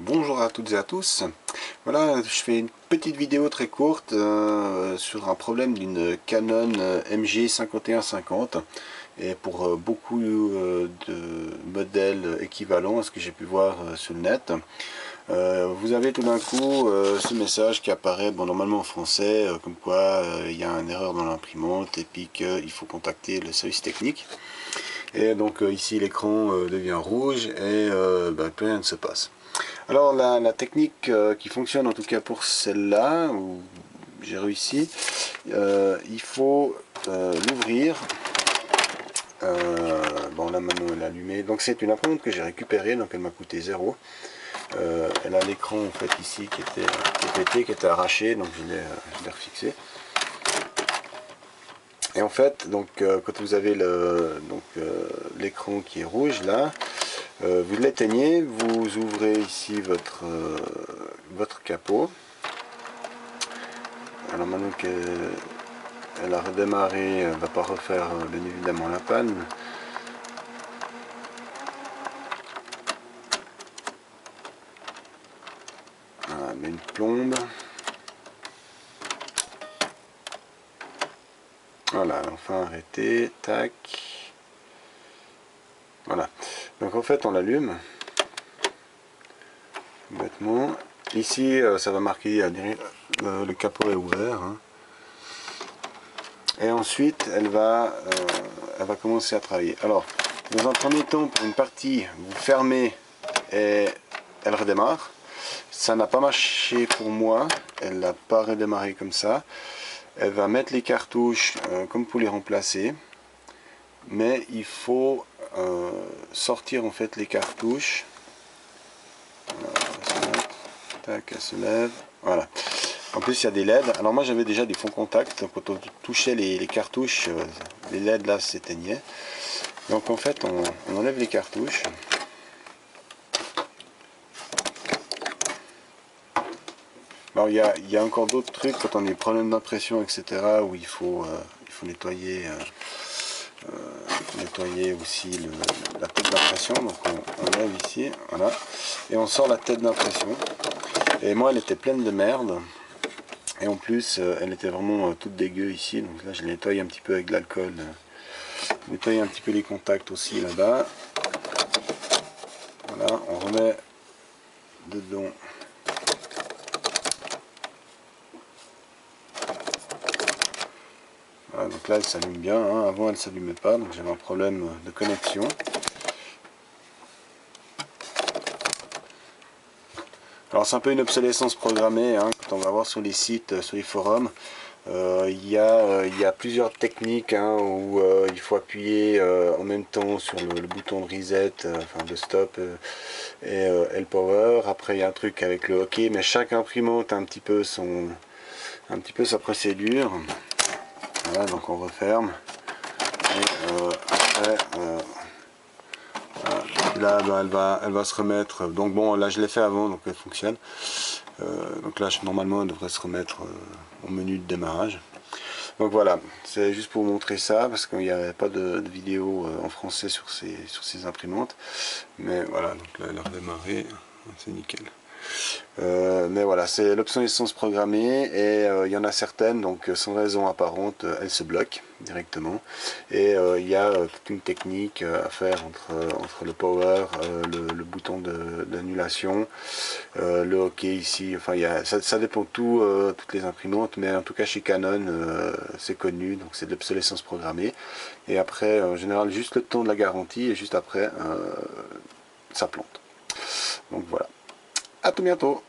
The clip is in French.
Bonjour à toutes et à tous. Voilà, je fais une petite vidéo très courte sur un problème d'une Canon MG5150 et pour beaucoup de modèles équivalents à ce que j'ai pu voir sur le net. Vous avez tout d'un coup ce message qui apparaît normalement en français, comme quoi il y a une erreur dans l'imprimante et puis qu'il faut contacter le service technique. Et donc ici l'écran devient rouge et plus rien ne se passe. Alors la technique qui fonctionne en tout cas pour celle-là, où j'ai réussi, il faut l'ouvrir. Bon là maintenant elle est allumée, donc c'est une imprimante que j'ai récupérée, donc elle m'a coûté 0. Elle a l'écran en fait ici qui était pété, qui était arraché, donc je l'ai refixé. Et en fait, donc quand vous avez l'écran qui est rouge là, vous l'éteignez, vous ouvrez ici votre capot. Alors maintenant qu'elle a redémarré, elle ne va pas refaire bien évidemment la panne. Voilà, elle met une plombe. Voilà, enfin arrêté, tac. Voilà, donc en fait on l'allume bêtement. Ici ça va marquer le capot est ouvert, hein. Et ensuite elle va commencer à travailler. Alors dans un premier temps, pour une partie, vous fermez et elle redémarre. Ça n'a pas marché pour moi, elle n'a pas redémarré comme ça. Elle va mettre les cartouches comme pour les remplacer, mais il faut sortir en fait les cartouches. Tac, elle se lève, voilà. En plus il y a des LED, alors moi j'avais déjà des fonds contacts, donc quand on touchait les cartouches, les LED là s'éteignaient. Donc en fait on enlève les cartouches. Alors il y a encore d'autres trucs quand on a des problèmes d'impression, etc., où il faut nettoyer, aussi la tête d'impression. Donc on lève ici, voilà, et on sort la tête d'impression. Et moi elle était pleine de merde, et en plus elle était vraiment toute dégueu ici, donc là je l'ai nettoyé un petit peu avec de l'alcool, nettoyer un petit peu les contacts aussi là-bas. Voilà, on remet dedans. Voilà, donc là elle s'allume bien, hein. Avant elle ne s'allumait pas, donc j'avais un problème de connexion. Alors c'est un peu une obsolescence programmée, hein, quand on va voir sur les sites, sur les forums. Il y a plusieurs techniques, hein, où il faut appuyer en même temps sur le bouton de reset, enfin de stop et L power. Après il y a un truc avec le OK, mais chaque imprimante a un petit peu sa procédure. Voilà, donc on referme. Et après, là elle va se remettre. Donc bon, là je l'ai fait avant, donc elle fonctionne. Donc là normalement elle devrait se remettre au menu de démarrage. Donc voilà, c'est juste pour vous montrer ça, parce qu'il n'y avait pas de vidéo en français sur ces imprimantes. Mais voilà, donc là elle a redémarré, c'est nickel. Mais voilà, c'est l'obsolescence programmée, et il y en a certaines, donc sans raison apparente, elles se bloquent directement. Et il y a toute une technique à faire entre le power, le bouton d'annulation, le OK ici, enfin ça dépend de toutes les imprimantes, mais en tout cas chez Canon c'est connu, donc c'est de l'obsolescence programmée. Et après en général juste le temps de la garantie, et juste après ça plante. Donc voilà, à tout bientôt.